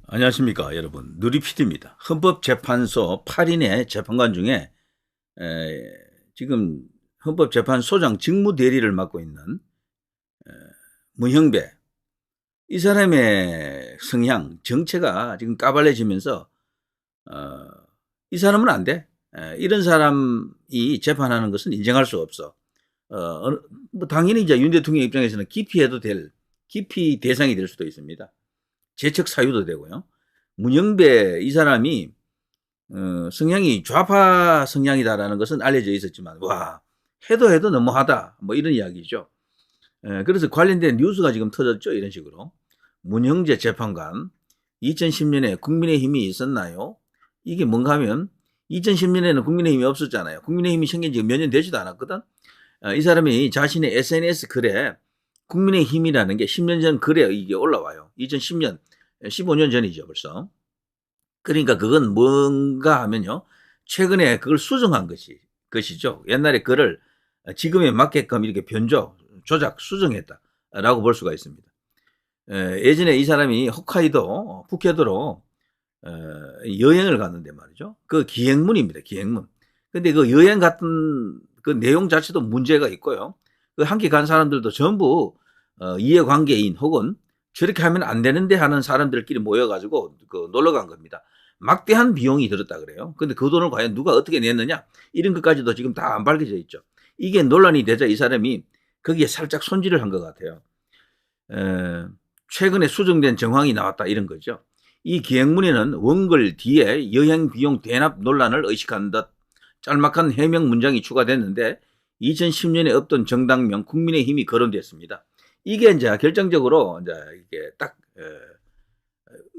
안녕하십니까 여러분, 누리PD입니다. 헌법재판소 8인의 재판관 중에 지금 헌법재판소장 직무대리를 맡고 있는 문형배, 이 사람의 성향, 정체가 지금 까발려지면서 이 사람은 안 돼. 이런 사람이 재판하는 것은 인정할 수 없어. 뭐 당연히 이제 윤 대통령 입장에서는 기피 대상이 될 수도 있습니다. 재척 사유도 되고요. 문형배 이 사람이 성향이 좌파 성향이다라는 것은 알려져 있었지만 와 해도 너무하다 뭐 이런 이야기죠. 그래서 관련된 뉴스가 지금 터졌죠. 이런 식으로 문형재 재판관 2010년에 국민의힘이 있었나요? 이게 뭔가 하면 2010년에는 국민의힘이 없었잖아요. 국민의힘이 생긴 지 몇 년 되지도 않았거든. 이 사람이 자신의 SNS 글에 국민의힘이라는 게 10년 전 글에 이게 올라와요. 2010년, 15년 전이죠, 벌써. 그러니까 그건 뭔가 하면요. 최근에 그걸 수정한 것이죠. 옛날에 글을 지금에 맞게끔 이렇게 조작, 수정했다라고 볼 수가 있습니다. 예전에 이 사람이 홋카이도, 푸켓으로 여행을 갔는데 말이죠. 그 기행문입니다, 기행문. 근데 그 여행 같은 그 내용 자체도 문제가 있고요. 그 함께 간 사람들도 전부 이해관계인 혹은 저렇게 하면 안 되는데 하는 사람들끼리 모여가지고 그 놀러 간 겁니다. 막대한 비용이 들었다 그래요. 근데 그 돈을 과연 누가 어떻게 냈느냐 이런 것까지도 지금 다 안 밝혀져 있죠. 이게 논란이 되자 이 사람이 거기에 살짝 손질을 한 것 같아요. 최근에 수정된 정황이 나왔다 이런 거죠. 이 기행문에는 원글 뒤에 여행 비용 대납 논란을 의식한 듯 짤막한 해명 문장이 추가됐는데 2010년에 없던 정당명 국민의힘이 거론됐습니다. 이게 이제 결정적으로 이제 이게 딱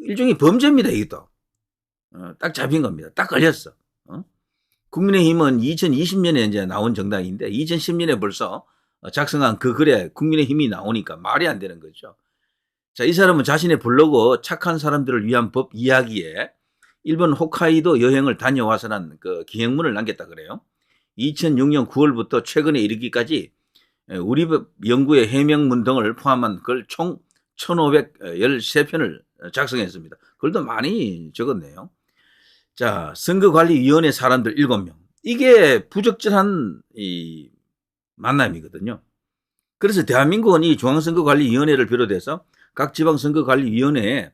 일종의 범죄입니다. 이것도 딱 잡힌 겁니다. 딱 걸렸어. 국민의힘은 2020년에 이제 나온 정당인데 2010년에 벌써 작성한 그 글에 국민의힘이 나오니까 말이 안 되는 거죠. 자, 이 사람은 자신의 블로그 착한 사람들을 위한 법 이야기에 일본 홋카이도 여행을 다녀와서란 그 기행문을 남겼다 그래요. 2006년 9월부터 최근에 이르기까지 우리법 연구의 해명문 등을 포함한 글 총 1513편을 작성했습니다. 글도 많이 적었네요. 자, 선거관리위원회 사람들 7명. 이게 부적절한 이 만남이거든요. 그래서 대한민국은 이 중앙선거관리위원회를 비롯해서 각 지방선거관리위원회에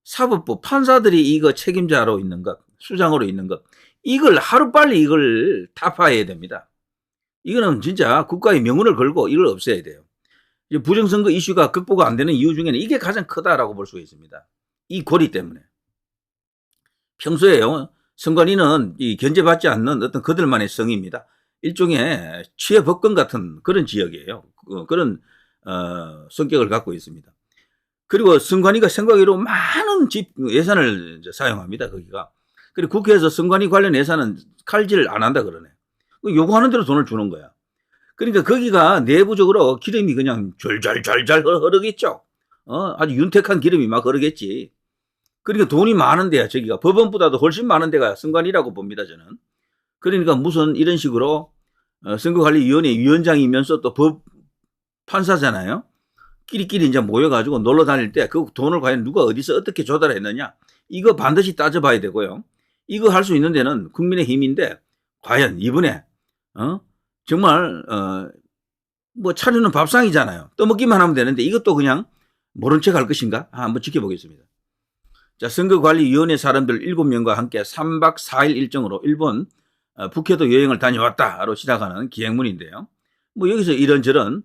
사법부 판사들이 이거 책임자로 있는 것, 수장으로 있는 것, 이걸 하루빨리 이걸 타파해야 됩니다. 이거는 진짜 국가의 명운을 걸고 이걸 없애야 돼요. 부정선거 이슈가 극복이 안 되는 이유 중에는 이게 가장 크다라고 볼 수가 있습니다. 이 고리 때문에. 평소에요, 선관위는 이 견제받지 않는 어떤 그들만의 성입니다. 일종의 취해법권 같은 그런 지역이에요. 그런 성격을 갖고 있습니다. 그리고 선관위가 생각외로 많은 예산을 사용합니다. 거기가. 그리고 국회에서 선관위 관련 예산은 칼질 안 한다 그러네. 요구하는 대로 돈을 주는 거야. 그러니까 거기가 내부적으로 기름이 그냥 좔좔좔 흐르겠죠. 아주 윤택한 기름이 막 흐르겠지. 그러니까 돈이 많은 데야. 저기가 법원보다도 훨씬 많은 데가 선관위라고 봅니다. 저는. 그러니까 무슨 이런 식으로 선거관리위원회 위원장이면서 또 법 판사잖아요. 끼리끼리 이제 모여가지고 놀러 다닐 때 그 돈을 과연 누가 어디서 어떻게 조달했느냐 이거 반드시 따져봐야 되고요. 이거 할 수 있는 데는 국민의힘인데 과연 이번에 정말 뭐 차려는 밥상이잖아요. 떠먹기만 하면 되는데 이것도 그냥 모른 척 할 것인가 한번 지켜보겠습니다. 자, 선거관리위원회 사람들 7명과 함께 3박 4일 일정으로 일본 푸켓도 여행을 다녀왔다로 시작하는 기행문인데요. 뭐 여기서 이런저런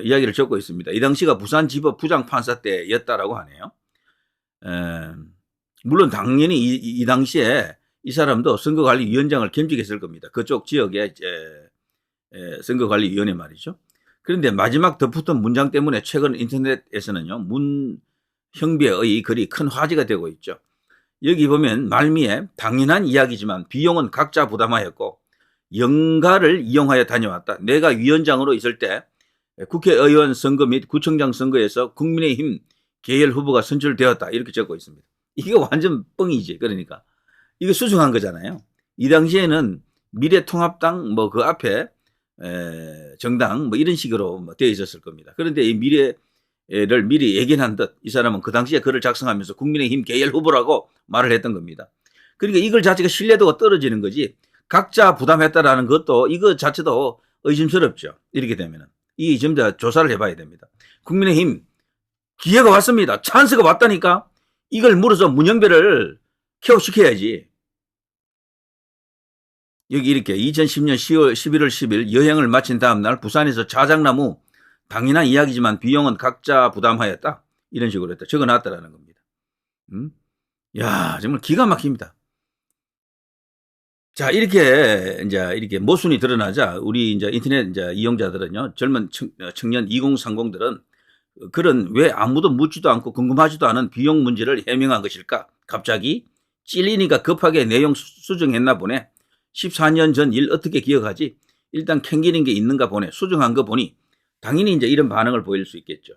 이야기를 적고 있습니다. 이 당시가 부산지법 부장판사 때였다라고 하네요. 물론 당연히 이 당시에 이 사람도 선거관리위원장을 겸직했을 겁니다. 그쪽 지역의 선거관리위원회 말이죠. 그런데 마지막 덧붙은 문장 때문에 최근 인터넷에서는요, 문형배의 글이 큰 화제가 되고 있죠. 여기 보면 말미에 당연한 이야기지만 비용은 각자 부담하였고 연가를 이용하여 다녀왔다. 내가 위원장으로 있을 때 국회의원 선거 및 구청장 선거에서 국민의힘 계열 후보가 선출되었다. 이렇게 적고 있습니다. 이게 완전 뻥이지. 그러니까 이거 수정한 거잖아요. 이 당시에는 미래통합당 뭐 그 앞에 정당 뭐 이런 식으로 되어 있었을 겁니다. 그런데 이 미리 예견한 듯 이 사람은 그 당시에 글을 작성하면서 국민의힘 계열 후보라고 말을 했던 겁니다. 그러니까 이걸 자체가 신뢰도가 떨어지는 거지 각자 부담했다라는 것도 이거 자체도 의심스럽죠. 이렇게 되면은. 이 좀 더 조사를 해봐야 됩니다. 국민의힘 기회가 왔습니다. 찬스가 왔다니까 이걸 물어서 문영배를 케어시켜야지. 여기 이렇게 2010년 11월 10일 여행을 마친 다음 날 부산에서 자작나무 당연한 이야기지만 비용은 각자 부담하였다. 이런 식으로 했다. 적어놨다라는 겁니다. 야, 정말 기가 막힙니다. 자, 이렇게 모순이 드러나자 우리 이제 인터넷 이제 이용자들은요, 젊은 청년 2030들은 그런 왜 아무도 묻지도 않고 궁금하지도 않은 비용 문제를 해명한 것일까? 갑자기 찔리니까 급하게 내용 수정했나 보네. 14년 전 일 어떻게 기억하지? 일단 캥기는 게 있는가 보네. 수정한 거 보니 당연히 이제 이런 반응을 보일 수 있겠죠.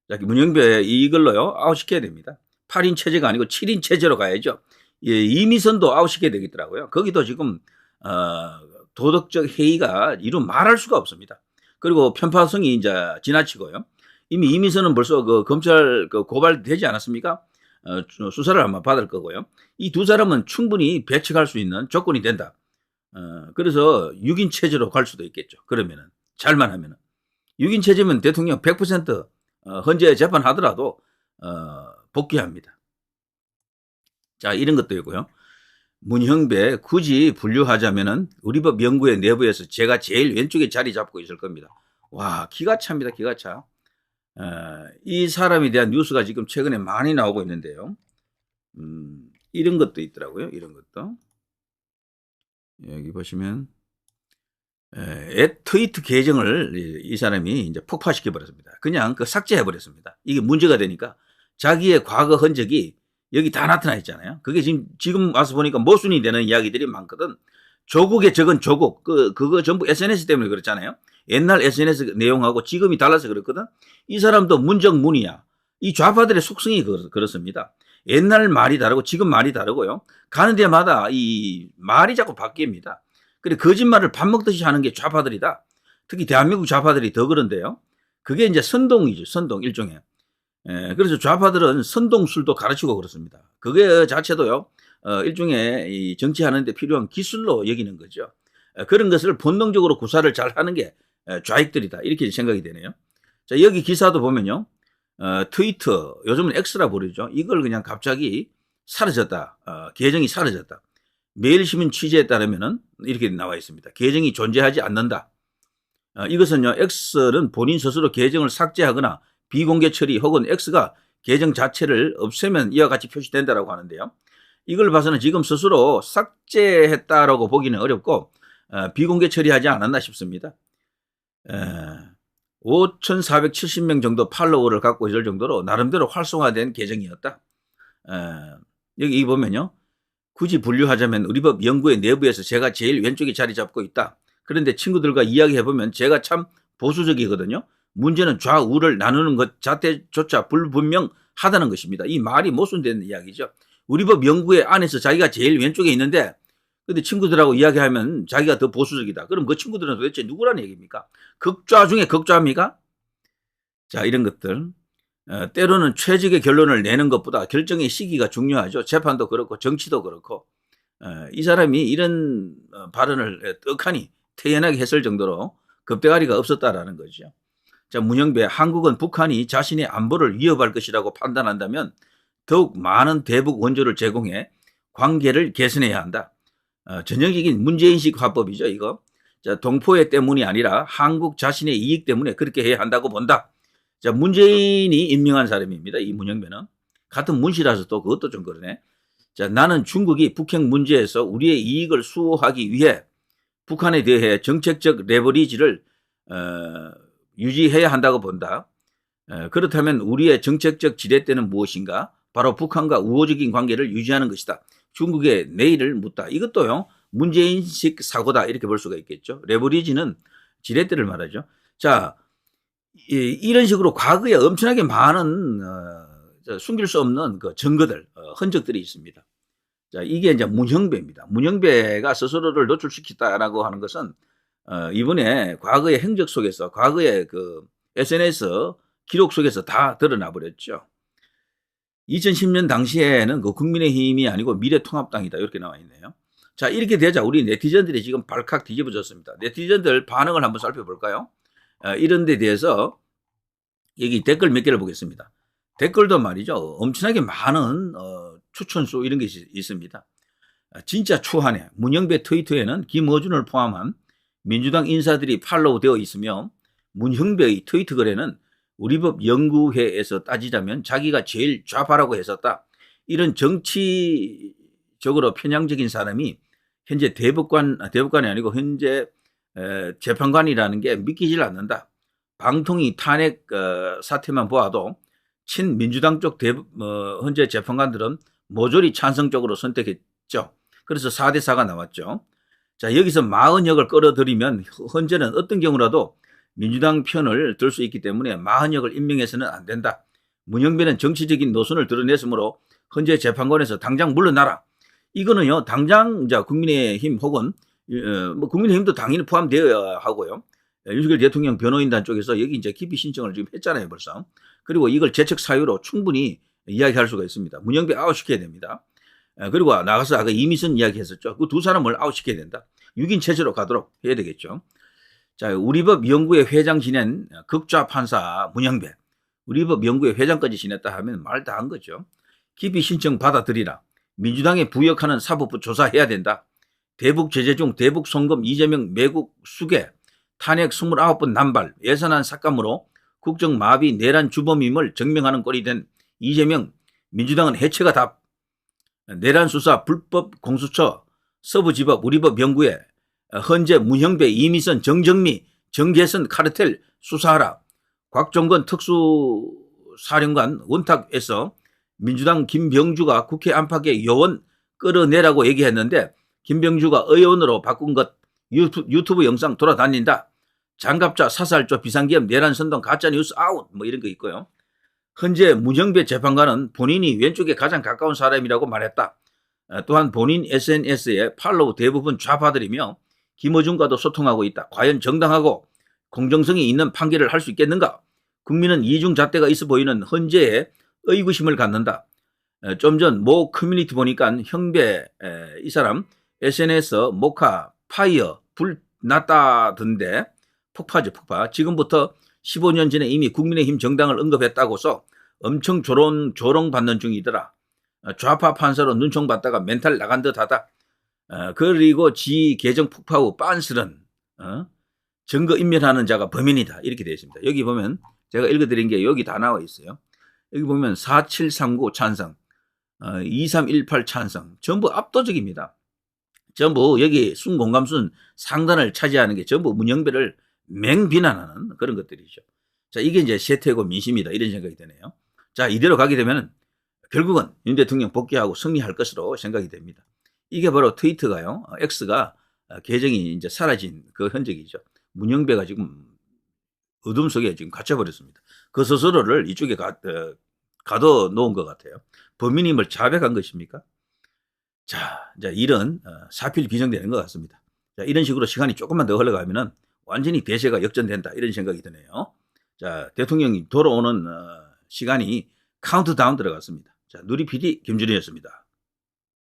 자, 문영배 이걸로요 아웃시켜야 됩니다. 8인 체제가 아니고 7인 체제로 가야죠. 예, 이미선도 아웃시켜야 되겠더라고요. 거기도 지금 도덕적 해이가 이루 말할 수가 없습니다. 그리고 편파성이 이제 지나치고요. 이미 이미선은 벌써 그 검찰 고발되지 않았습니까? 수사를 아마 받을 거고요. 이 두 사람은 충분히 배척할 수 있는 조건이 된다. 그래서 6인 체제로 갈 수도 있겠죠. 그러면은 잘만 하면은 6인 체제면 대통령 100% 헌재 재판하더라도 복귀합니다. 자, 이런 것도 있고요. 문형배 굳이 분류하자면은 우리 법 연구회 내부에서 제가 제일 왼쪽에 자리 잡고 있을 겁니다. 와, 기가 찹니다. 기가 차. 이 사람에 대한 뉴스가 지금 최근에 많이 나오고 있는데요. 이런 것도 있더라고요. 이런 것도. 여기 보시면 트위터 계정을 이 사람이 이제 폭파시켜 버렸습니다. 그냥 삭제해 버렸습니다. 이게 문제가 되니까 자기의 과거 흔적이 여기 다 나타나 있잖아요. 그게 지금 와서 보니까 모순이 되는 이야기들이 많거든. 조국에 적은 조국 그거 전부 SNS 때문에 그렇잖아요. 옛날 SNS 내용하고 지금이 달라서 그렇거든. 이 사람도 문정문이야. 이 좌파들의 속성이 그렇습니다. 옛날 말이 다르고 지금 말이 다르고요. 가는 데마다 이 말이 자꾸 바뀝니다. 그래 거짓말을 밥 먹듯이 하는 게 좌파들이다. 특히 대한민국 좌파들이 더 그런데요. 그게 이제 선동이죠. 선동 일종의. 그래서 좌파들은 선동술도 가르치고 그렇습니다. 그게 자체도요. 일종의 이 정치하는 데 필요한 기술로 여기는 거죠. 그런 것을 본능적으로 구사를 잘 하는 게 좌익들이다. 이렇게 생각이 되네요. 자, 여기 기사도 보면요. 트위터, 요즘은 X라 부르죠. 이걸 그냥 갑자기 사라졌다. 계정이 사라졌다. 매일신문 취재에 따르면은 이렇게 나와 있습니다. 계정이 존재하지 않는다. 이것은요, X는 본인 스스로 계정을 삭제하거나 비공개 처리 혹은 X가 계정 자체를 없애면 이와 같이 표시된다라고 하는데요. 이걸 봐서는 지금 스스로 삭제했다라고 보기는 어렵고 비공개 처리하지 않았나 싶습니다. 5,470명 정도 팔로워를 갖고 있을 정도로 나름대로 활성화된 계정이었다. 여기 보면요. 굳이 분류하자면 우리법 연구회 내부에서 제가 제일 왼쪽에 자리 잡고 있다. 그런데 친구들과 이야기해보면 제가 참 보수적이거든요. 문제는 좌우를 나누는 것 자체조차 불분명하다는 것입니다. 이 말이 모순되는 이야기죠. 우리법 연구회 안에서 자기가 제일 왼쪽에 있는데 근데 친구들하고 이야기하면 자기가 더 보수적이다. 그럼 그 친구들은 도대체 누구라는 얘기입니까? 극좌 중에 극좌입니까? 자, 이런 것들. 때로는 최적의 결론을 내는 것보다 결정의 시기가 중요하죠. 재판도 그렇고 정치도 그렇고. 이 사람이 이런 발언을 떡하니 태연하게 했을 정도로 겁대가리가 없었다라는 거죠. 자, 문영배, 한국은 북한이 자신의 안보를 위협할 것이라고 판단한다면 더욱 많은 대북 원조를 제공해 관계를 개선해야 한다. 전형적인 문제인식 화법이죠, 이거. 자, 동포애 때문이 아니라 한국 자신의 이익 때문에 그렇게 해야 한다고 본다. 자, 문재인이 임명한 사람입니다. 이 문영배는. 같은 문씨라서 또 그것도 좀 그러네. 자, 나는 중국이 북핵 문제에서 우리의 이익을 수호하기 위해 북한에 대해 정책적 레버리지를 유지해야 한다고 본다. 그렇다면 우리의 정책적 지렛대는 무엇인가? 바로 북한과 우호적인 관계를 유지하는 것이다. 중국의 내일을 묻다. 이것도요. 문재인식 사고다. 이렇게 볼 수가 있겠죠. 레버리지는 지렛대를 말하죠. 자, 이런 식으로 과거에 엄청나게 많은 숨길 수 없는 그 증거들, 흔적들이 있습니다. 자, 이게 이제 문형배입니다. 문형배가 스스로를 노출시켰다라고 하는 것은 이번에 과거의 행적 속에서 과거의 그 SNS 기록 속에서 다 드러나 버렸죠. 2010년 당시에는 그 국민의힘이 아니고 미래통합당이다 이렇게 나와 있네요. 자, 이렇게 되자 우리 네티즌들이 지금 발칵 뒤집어졌습니다. 네티즌들 반응을 한번 살펴볼까요? 이런 데 대해서 여기 댓글 몇 개를 보겠습니다. 댓글도 말이죠. 엄청나게 많은 추천수 이런 게 있습니다. 진짜 추하네. 문영배 트위터에는 김어준을 포함한 민주당 인사들이 팔로우 되어 있으며 문형배의 트위터 거래는 우리법 연구회에서 따지자면 자기가 제일 좌파라고 했었다. 이런 정치적으로 편향적인 사람이 현재 대법관이 아니고 현재 재판관이라는 게 믿기질 않는다. 방통위 탄핵 사태만 보아도 친민주당 쪽 현재 재판관들은 모조리 찬성적으로 선택했죠. 그래서 4대4가 나왔죠. 자, 여기서 마흔역을 끌어들이면 현재는 어떤 경우라도 민주당 편을 들 수 있기 때문에 마흔역을 임명해서는 안 된다. 문영배는 정치적인 노선을 드러냈으므로 현재 재판관에서 당장 물러나라. 이거는요, 당장 국민의힘 혹은 국민의힘도 당연히 포함되어야 하고요. 윤석열 대통령 변호인단 쪽에서 여기 이제 기피 신청을 지금 했잖아요, 벌써. 그리고 이걸 재척 사유로 충분히 이야기할 수가 있습니다. 문영배 아웃시켜야 됩니다. 그리고 나가서 아까 이미선 이야기했었죠. 그 두 사람을 아웃시켜야 된다. 6인 체제로 가도록 해야 되겠죠. 자, 우리법 연구회 회장 지낸 극좌 판사 문영배. 우리법 연구회 회장까지 지냈다 하면 말 다 한 거죠. 기피 신청 받아들이라. 민주당에 부역하는 사법부 조사해야 된다. 대북 제재 중 대북 송금 이재명 매국 수괴 탄핵 29번 남발 예산안 삭감으로 국정 마비 내란 주범임을 증명하는 꼴이 된 이재명 민주당은 해체가 답. 내란 수사 불법 공수처 서부지법 우리법 연구회 현재 문형배 이미선 정정미 정계선 카르텔 수사하라. 곽종건 특수사령관 원탁에서 민주당 김병주가 국회 안팎의 요원 끌어내라고 얘기했는데 김병주가 의원으로 바꾼 것 유튜브 영상 돌아다닌다. 장갑차 사살조 비상기업 내란 선동 가짜뉴스 아웃 뭐 이런 거 있고요. 현재 문형배 재판관은 본인이 왼쪽에 가장 가까운 사람이라고 말했다. 또한 본인 SNS에 팔로우 대부분 좌파들이며 김어준과도 소통하고 있다. 과연 정당하고 공정성이 있는 판결을 할 수 있겠는가? 국민은 이중잣대가 있어 보이는 헌재에 의구심을 갖는다. 좀 전 모 커뮤니티 보니까 형배 이 사람 SNS 모카 파이어 불 났다던데 폭파죠, 폭파. 지금부터 15년 전에 이미 국민의힘 정당을 언급했다고서 엄청 조롱받는 중이더라. 좌파 판사로 눈총 받다가 멘탈 나간 듯하다. 그리고 지 계정 폭파 후 빤스런 증거 인멸하는 자가 범인이다. 이렇게 되어 있습니다. 여기 보면 제가 읽어드린 게 여기 다 나와 있어요. 여기 보면 4739 찬성, 2318 찬성, 전부 압도적입니다. 전부 여기 순공감순 상단을 차지하는 게 전부 문영배를 맹비난하는 그런 것들이죠. 자, 이게 이제 세태고 민심이다. 이런 생각이 드네요. 자, 이대로 가게 되면 결국은 윤 대통령 복귀하고 승리할 것으로 생각이 됩니다. 이게 바로 트위터가요, X가 계정이 이제 사라진 그 흔적이죠. 문영배가 지금 어둠 속에 지금 갇혀버렸습니다. 그 스스로를 이쪽에 가둬 놓은 것 같아요. 범인임을 자백한 것입니까? 자, 이제 이런 사필 규정되는 것 같습니다. 자, 이런 식으로 시간이 조금만 더 흘러가면은 완전히 대세가 역전된다. 이런 생각이 드네요. 자, 대통령이 돌아오는 시간이 카운트다운 들어갔습니다. 자, 누리 PD 김준희였습니다.